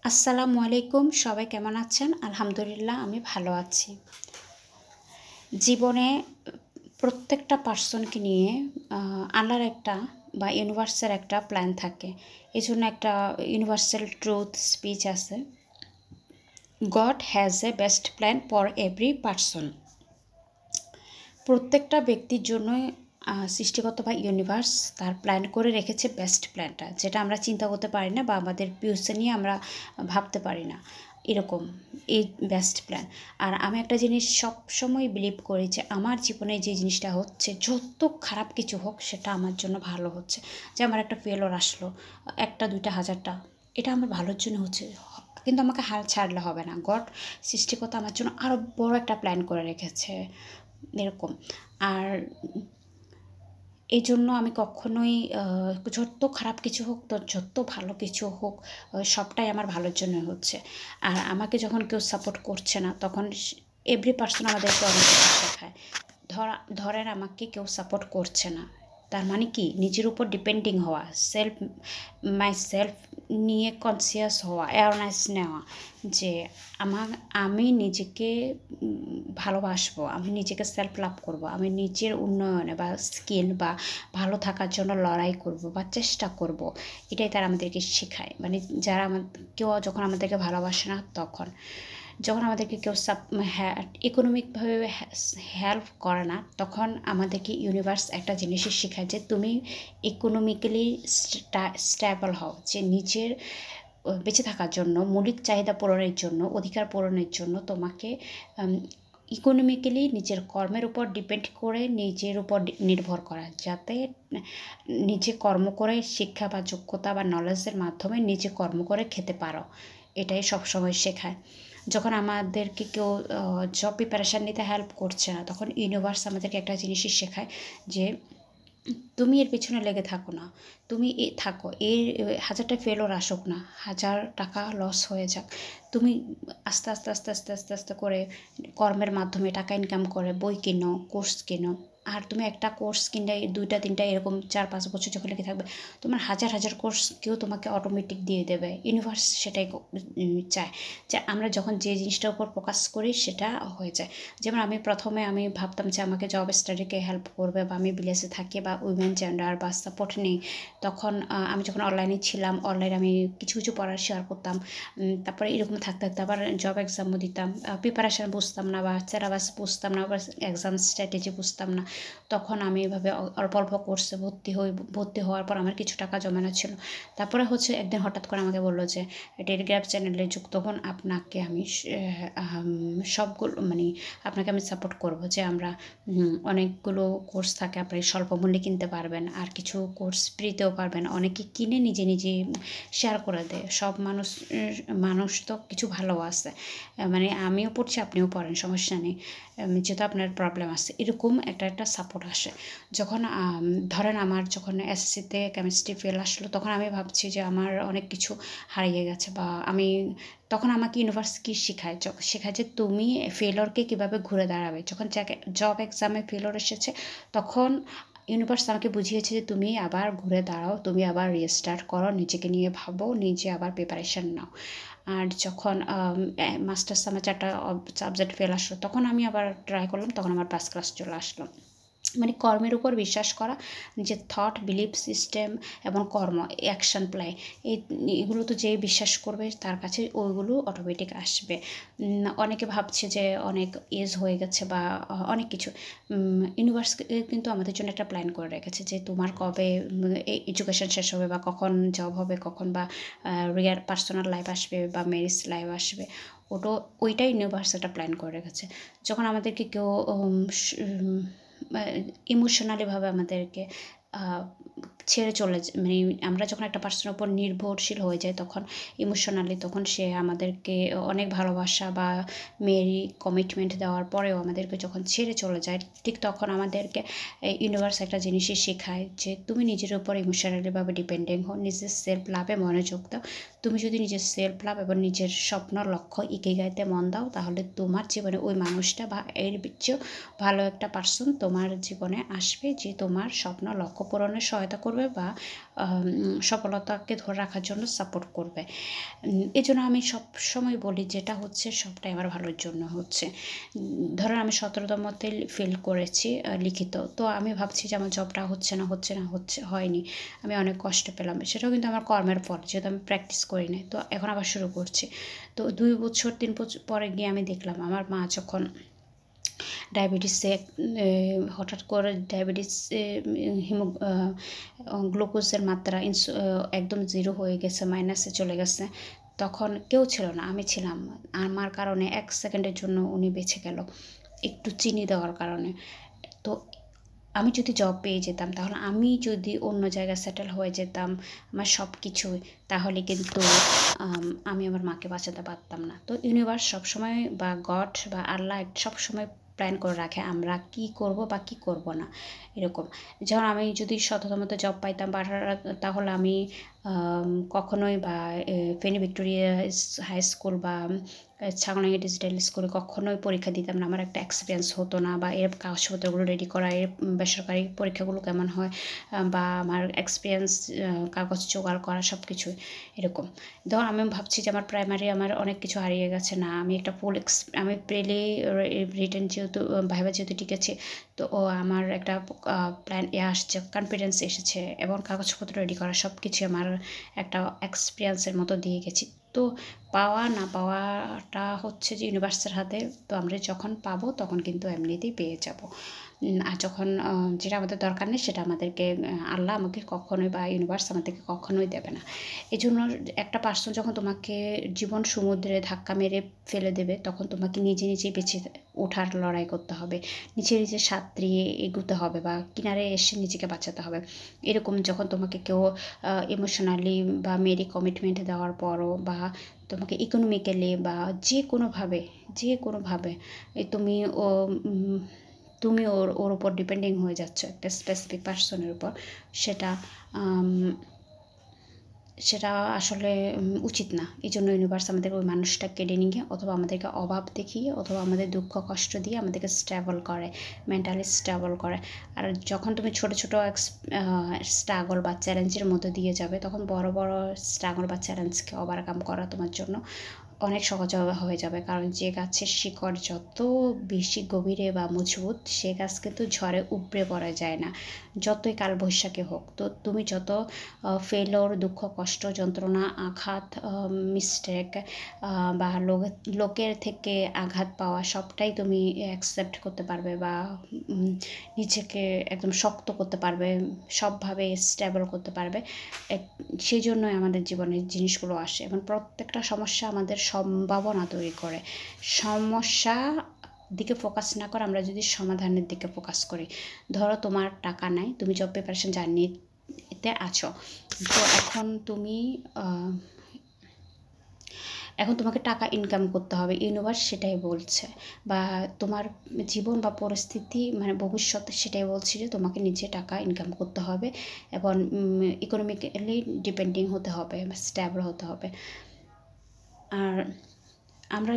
আসসালামু আলাইকুম, সবাই কেমন আছেন? আলহামদুলিল্লাহ আমি ভালো আছি। জীবনে প্রত্যেকটা পার্সনকে নিয়ে আল্লাহর একটা বা ইউনিভার্সের একটা প্ল্যান থাকে। এজন্য একটা ইউনিভার্সাল ট্রুথ স্পিচ আছে, god has a best plan for every person. প্রত্যেকটা ব্যক্তির জন্যই সৃষ্টিকর্তা বা ইউনিভার্স তার প্ল্যান করে রেখেছে বেস্ট প্ল্যানটা, যেটা আমরা চিন্তা করতে পারি না বা আমাদের ফিউচার নিয়ে আমরা ভাবতে পারি না, এরকম এই বেস্ট প্ল্যান। আর আমি একটা জিনিস সবসময় বিলিভ করি যে আমার জীবনে যে জিনিসটা হচ্ছে, যত খারাপ কিছু হোক সেটা আমার জন্য ভালো হচ্ছে। যে আমার একটা ফেলোর আসলো, একটা দুইটা হাজারটা, এটা আমার ভালোর জন্য হচ্ছে, কিন্তু আমাকে হাল ছাড়লে হবে না। গড সৃষ্টিকর্তা আমার জন্য আরও বড় একটা প্ল্যান করে রেখেছে, এরকম। আর এই জন্য আমি কখনোই যত খারাপ কিছু হোক তো যত ভালো কিছু হোক, সবটাই আমার ভালোর জন্য হচ্ছে। আর আমাকে যখন কেউ সাপোর্ট করছে না, তখন এভরি পার্সন আমাদেরকে অনেক কিছু শেখায়। ধরেন আমাকে কেউ সাপোর্ট করছে না, তার মানে কি নিজের উপর ডিপেন্ডিং হওয়া, সেলফ নিয়ে কনসিয়াস হওয়া, অ্যাওয়ারনেস নেওয়া যে আমি নিজেকে ভালোবাসবো, আমি নিজেকে সেলফ লাভ করব, আমি নিজের উন্নয়নে বা স্কিল বা ভালো থাকার জন্য লড়াই করব বা চেষ্টা করব। এটাই তারা আমাদেরকে শেখায়। মানে যারা কেউ যখন আমাদেরকে ভালোবাসে না, যখন আমাদেরকে কেউ ইকোনমিকভাবে হেল্প করে না, তখন আমাদেরকে ইউনিভার্স একটা জিনিসই শেখায় যে তুমি ইকোনমিক্যালি স্টেবল হও, যে নিজের বেঁচে থাকার জন্য, মৌলিক চাহিদা পূরণের জন্য, অধিকার পূরণের জন্য তোমাকে ইকোনমিক্যালি নিজের কর্মের উপর ডিপেন্ড করে নিজের উপর নির্ভর করা, যাতে নিজে কর্ম করে শিক্ষা বা যোগ্যতা বা নলেজের মাধ্যমে নিজে কর্ম করে খেতে পারো। এটাই সবসময় শেখায়। যখন আমাদেরকে কেউ জব প্রিপারেশান নিতে হেল্প করছে না, তখন ইউনিভার্স আমাদেরকে একটা জিনিসই শেখায় যে তুমি এর পেছনে লেগে থাকো না, তুমি থাকো, এর 1000টা ফেলোর আসুক না, 1000 টাকা লস হয়ে যাক, তুমি আস্তে আস্তে আস্তে আস্তে আস্তে আস্তে করে কর্মের মাধ্যমে টাকা ইনকাম করে বই কিনো, কোর্স কিনো। আর তুমি একটা কোর্স কিনলে 2টা 3টা এরকম 4-5 বছর যখন লেগে থাকবে, তোমার হাজার হাজার কোর্স কেউ তোমাকে অটোমেটিক দিয়ে দেবে। ইউনিভার্স সেটাই চায় যে আমরা যখন যে জিনিসটার উপর ফোকাস করি সেটা হয়ে যায়। যেমন প্রথমে আমি ভাবতাম যে আমাকে জব স্টাডিকে হেল্প করবে, বা আমি বিলেসে থাকি বা উইমেন জেন্ডার বা সাপোর্ট নেই, তখন আমি যখন অনলাইনে ছিলাম, অনলাইনে আমি কিছু কিছু পড়ার শেয়ার করতাম। তারপরে এরকম থাকতে থাকতে আবার জব এক্সামও দিতাম, প্রিপারেশান বুঝতাম না বা সিলেবাস বুঝতাম না বা এক্সাম স্ট্র্যাটেজি বুঝতাম না। তখন আমি এভাবে অল্প অল্প কোর্সে ভর্তি হওয়ার পর আমার কিছু টাকা জমানো ছিল। তারপরে একদিন হঠাৎ করে আমাকে বললো যে টেলিগ্রাম চ্যানেলে যুক্ত হন, আপনাকে আমি সবগুলো মানে আপনাকে আমি সাপোর্ট করব, যে আমরা অনেকগুলো কোর্স থাকে, আপনি স্বল্প মূল্যে কিনতে পারবেন, আর কিছু কোর্স ফ্রিতেও পারবেন। অনেকে কিনে নিজে নিজে শেয়ার করে দেয়। সব মানুষ তো কিছু ভালো আছে, মানে আমিও পড়ছি আপনিও পড়েন, সমস্যা নেই, যেহেতু আপনার প্রবলেম আছে, এরকম একটা সাপোর্ট আসে। যখন ধরেন আমার যখন এসএসসিতে কেমিস্ট্রি ফেল আসলো, তখন আমি ভাবছি যে আমার অনেক কিছু হারিয়ে গেছে, বা তখন আমাকে ইউনিভার্স কী শেখায় যে তুমি ফেলরকে কীভাবে ঘুরে দাঁড়াবে। যখন জব এক্সামে ফেলর এসেছে, তখন ইউনিভার্স আমাকে বুঝিয়েছে যে তুমি আবার ঘুরে দাঁড়াও, তুমি আবার রিস্টার্ট করো, নিজেকে নিয়ে ভাবো, নিজে আবার প্রিপারেশান নাও। আর যখন মাস্টার্স আমার 4টা সাবজেক্ট ফেল আসলো, তখন আমি আবার ট্রাই করলাম, তখন আমার পাস ক্লাস চলে আসলো। মানে কর্মের উপর বিশ্বাস করা, নিজের থট, বিলিফ সিস্টেম এবং কর্ম, অ্যাকশন প্লে, এগুলো তো যেই বিশ্বাস করবে তার কাছে ওইগুলো অটোমেটিক আসবে। অনেকে ভাবছে যে অনেক এজ হয়ে গেছে বা অনেক কিছু, ইউনিভার্স কিন্তু আমাদের জন্য একটা প্ল্যান করে রেখেছে যে তোমার কবে এডুকেশন শেষ হবে, বা কখন জব হবে, কখন বা রিয়াল পার্সোনাল লাইফ আসবে বা ম্যারেজ লাইফ আসবে, ওইটাই ইউনিভার্স একটা প্ল্যান করে রেখেছে। যখন আমাদেরকে কেউ ইমোশনালিভাবে আমাদেরকে ছেড়ে চলে মানে আমরা যখন একটা পার্সনের উপর নির্ভরশীল হয়ে যাই, তখন ইমোশনালি তখন সে আমাদেরকে অনেক ভালোবাসা বা মেরি কমিটমেন্ট দেওয়ার পরেও আমাদেরকে যখন ছেড়ে চলে যায়, ঠিক তখন আমাদেরকে ইউনিভার্স একটা জিনিসই শেখায় যে তুমি নিজের উপর ইমোশনালিভাবে ডিপেন্ডেন্ট হও, নিজের সেলফ লাভে মনোযোগ দাও। তুমি যদি নিজের সেলফ লাভ এবং নিজের স্বপ্ন, লক্ষ্য, ইকিগাইতে মন দাও, তাহলে তোমার জীবনে ওই মানুষটা বা এর চেয়েও ভালো একটা পার্সন তোমার জীবনে আসবে, যে তোমার স্বপ্ন, লক্ষ্য পূরণে সহায়তা করবে বা সফলতাকে ধরে রাখার জন্য সাপোর্ট করবে। এই জন্য আমি সব সময় বলি যেটা হচ্ছে সবটাই আমার ভালোর জন্য হচ্ছে। ধরেন আমি 17তমতে ফেল করেছি লিখিত, তো আমি ভাবছি যে আমার জবটা হয়নি, আমি অনেক কষ্ট পেলাম, সেটাও কিন্তু আমার কর্মের ফল, যেহেতু আমি প্র্যাকটিস করি নাই। তো এখন আবার শুরু করছি। তো 2 বছর 3 বছর পরে গিয়ে আমি দেখলাম আমার মা যখন ডায়াবেটিসে হঠাৎ করে গ্লুকোজের মাত্রা একদম 0 হয়ে গেছে, মাইনাসে চলে গেছে। তখন কেউ ছিল না, আমি ছিলাম। আমার কারণে 1 সেকেন্ডের জন্য উনি বেঁচে গেল, একটু চিনি দেওয়ার কারণে। তো আমি যদি জব পেয়ে যেতাম, তাহলে আমি যদি অন্য জায়গায় সেটেল হয়ে যেতাম আমার সব কিছুই, তাহলে কিন্তু আমি আমার মাকে বাঁচাতে পারতাম না। তো ইউনিভার্স সবসময় বা গড বা আল্লাহ সবসময় প্ল্যান করে রাখে আমরা কি করব বা কি করব না, এরকম। যেমন আমি যদি 17তমতে জব পাইতাম তাহলে আমি কখনোই বা ফেনী ভিক্টোরিয়া হাই স্কুল বা ছাগলনাইয়া ডিজিটাল স্কুলে কখনোই পরীক্ষা দিতাম না, আমার একটা এক্সপিরিয়েন্স হতো না। বা এর কাগজপত্রগুলো রেডি করা, এর বেসরকারি পরীক্ষাগুলো কেমন হয়, বা আমার এক্সপিরিয়েন্স কাগজ জোগাড় করা, সব কিছুই এরকম। ধর আমি ভাবছি যে আমার প্রাইমারি আমার অনেক কিছু হারিয়ে গেছে না, আমি একটা আমি প্রেলে রিটেন যেহেতু ভাইবা যেহেতু টিকেছে, তো আমার একটা প্ল্যান আসছে, কনফিডেন্স এসেছে, এবং কাগজপত্র রেডি করা সব কিছু আমার একটা এক্সপিরিয়েন্সের মতো দিয়ে গেছি। তো পাওয়া না পাওয়াটা হচ্ছে যে ইউনিভার্সের হাতে। তো আমরা যখন পাবো তখন কিন্তু এমনিতেই পেয়ে যাব। আর যখন যেটা আমাদের দরকার নেই সেটা আমাদেরকে আল্লাহ আমাকে কখনোই বা ইউনিভার্স আমাদেরকে কখনোই দেবে না। এই জন্য একটা পার্সন যখন তোমাকে জীবন সমুদ্রে ধাক্কা মেরে ফেলে দেবে, তখন তোমাকে নিজে নিজেই বেঁচে ওঠার লড়াই করতে হবে, নিজে নিজে সাঁতরিয়ে এগোতে হবে, বা কিনারে এসে নিজেকে বাঁচাতে হবে। এরকম যখন তোমাকে কেউ ইমোশনালি বা মেরি কমিটমেন্ট দেওয়ার পরও, বা তোমাকে ইকোনমিক্যালি বা যে কোনোভাবে তুমি ওর উপর ডিপেন্ডিং হয়ে যাচ্ছ একটা স্পেসিফিক পার্সনের উপর, সেটা সেটা আসলে উচিত না। এই জন্য ইউনিভার্স আমাদের ওই মানুষটা কেড়ে নিয়ে, অথবা আমাদেরকে অভাব দেখিয়ে, অথবা আমাদের দুঃখ কষ্ট দিয়ে আমাদেরকে স্ট্রাগল করে, মেন্টালি স্ট্রাগল করে। আর যখন তুমি ছোটো ছোটো স্ট্রাগল বা চ্যালেঞ্জের মধ্যে দিয়ে যাবে, তখন বড় বড় স্ট্রাগল বা চ্যালেঞ্জকে ওভারকাম করা তোমার জন্য অনেক সহজ হয়ে যাবে। কারণ যে গাছের শিকড় যত বেশি গভীরে বা মজবুত, সে গাছ কিন্তু ঝড়ে উপড়ে পড়া যায় না, যতই কালবৈশাখী হোক। তো তুমি যত ফেলোর, দুঃখ, কষ্ট, যন্ত্রণা, আঘাত, মিস্টেক বা লোকের থেকে আঘাত পাওয়া, সবটাই তুমি অ্যাকসেপ্ট করতে পারবে, বা নিজেকে একদম শক্ত করতে পারবে, সবভাবে স্টেবল করতে পারবে। সেই জন্যই আমাদের জীবনের জিনিসগুলো আসে, এবং প্রত্যেকটা সমস্যা আমাদের সম্ভাবনা তৈরি করে। সমস্যা দিকে ফোকাস না করে আমরা যদি সমাধানের দিকে ফোকাস করি, ধরো তোমার টাকা নাই, তুমি জব প্রিপারেশন জার্নিতে আছো, তো এখন তোমাকে টাকা ইনকাম করতে হবে, ইউনিভার্স সেটাই বলছে, বা তোমার জীবন বা পরিস্থিতি মানে ভবিষ্যৎ সেটাই বলছে যে তোমাকে নিজে টাকা ইনকাম করতে হবে, এবং ইকোনমিক্যালি ডিপেন্ডিং হতে হবে, স্টেবল হতে হবে। আর আমরা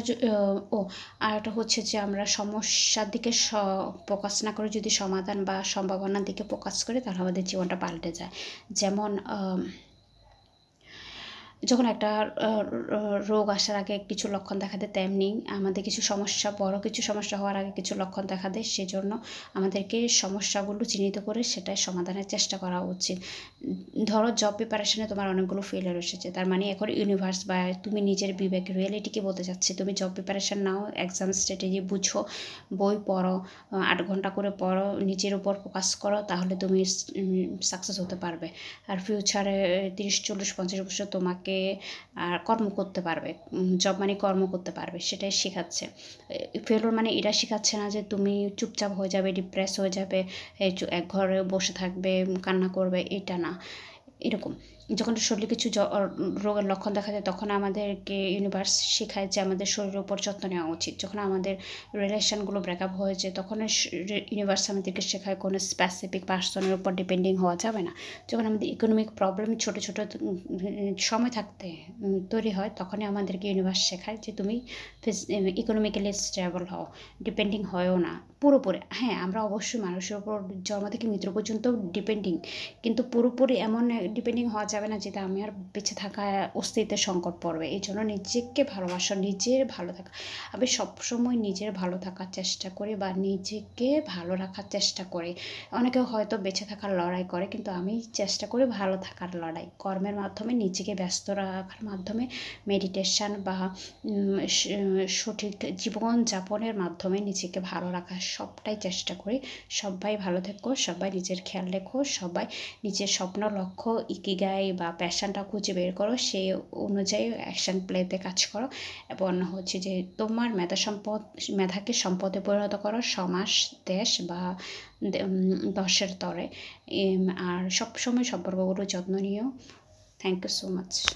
আর একটা হচ্ছে যে আমরা সমস্যার দিকে ফোকাস না করে যদি সমাধান বা সম্ভাবনার দিকে ফোকাস করি, তাহলে আমাদের জীবনটা পাল্টে যায়। যেমন যখন একটা রোগ আসার আগে কিছু লক্ষণ দেখা দেয়, তেমনি আমাদের বড় কিছু সমস্যা হওয়ার আগে কিছু লক্ষণ দেখা দেয়। সেজন্য আমাদেরকে সমস্যাগুলো চিহ্নিত করে সেটাই সমাধানের চেষ্টা করা উচিত। ধরো জব প্রিপারেশনে তোমার অনেকগুলো ফেলিয়ার এসেছে, তার মানে এখন ইউনিভার্স বা তুমি নিজের বিবেক রিয়েলিটিকে বলতে চাচ্ছি, তুমি জব প্রিপারেশন নাও, এক্সাম স্ট্র্যাটেজি বুঝো, বই পড়ো, 8 ঘন্টা করে পড়ো, নিজের উপর ফোকাস করো, তাহলে তুমি সাকসেস হতে পারবে। আর ফিউচারে 30, 40, 50 বছর তোমাকে আর কর্ম করতে পারবে। জব মানে কর্ম করতে পারবে, সেটাই শেখাচ্ছে। ফেলোর মানে এটা শেখাচ্ছে না যে তুমি চুপচাপ হয়ে যাবে, ডিপ্রেস হয়ে যাবে, এক ঘরে বসে থাকবে, কান্না করবে, এটা না। এরকম যখন শরীরে কিছু রোগের লক্ষণ দেখা যায় তখন আমাদেরকে ইউনিভার্স শেখায় যে আমাদের শরীরের উপর যত্ন নেওয়া উচিত। যখন আমাদের রিলেশনগুলো ব্রেকআপ হয়েছে তখন ইউনিভার্স আমাদেরকে শেখায় কোনো স্পেসিফিক পার্সনের উপর ডিপেন্ডিং হওয়া যাবে না। যখন আমাদের ইকোনমিক প্রবলেম ছোটো ছোটো সময় থাকতে তৈরি হয় তখনই আমাদেরকে ইউনিভার্স শেখায় যে তুমি ইকোনমিক্যালি স্টেবল হও, ডিপেন্ডিং হয়ও না পুরোপুরি। হ্যাঁ, আমরা অবশ্যই মানুষের উপর জন্ম থেকে মৃত্যু পর্যন্ত ডিপেন্ডিং, কিন্তু পুরোপুরি এমন ডিপেন্ডিং হওয়া যাবে না যেটা আমি আর বেঁচে থাকা অস্তিত্বের সংকট পড়বে। এই জন্য নিজেকে ভালোবাসা, নিজের ভালো থাকা। আমি সবসময় নিজের ভালো থাকার চেষ্টা করি বা নিজেকে ভালো রাখার চেষ্টা করি। অনেকে হয়তো বেঁচে থাকার লড়াই করে, কিন্তু আমি চেষ্টা করি ভালো থাকার লড়াই। কর্মের মাধ্যমে নিজেকে ব্যস্ত রাখার মাধ্যমে, মেডিটেশন বা সঠিক জীবনযাপনের মাধ্যমে নিজেকে ভালো রাখার সবটাই চেষ্টা করি। সবাই ভালো থেকো, সবাই নিজের খেয়াল রেখো, সবাই নিজের স্বপ্ন, লক্ষ্য, ইকিগাই বা প্যাশনটা খুঁজে বের করো, সেই অনুযায়ী অ্যাকশন প্লেতে কাজ করো এবং হচ্ছে যে তোমার মেধাকে সম্পদে পরিণত করো, সমাজ, দেশ বা দশের তরে। আর সবসময় সম্পর্কগুলো যত্ন নিও। Thank you so much.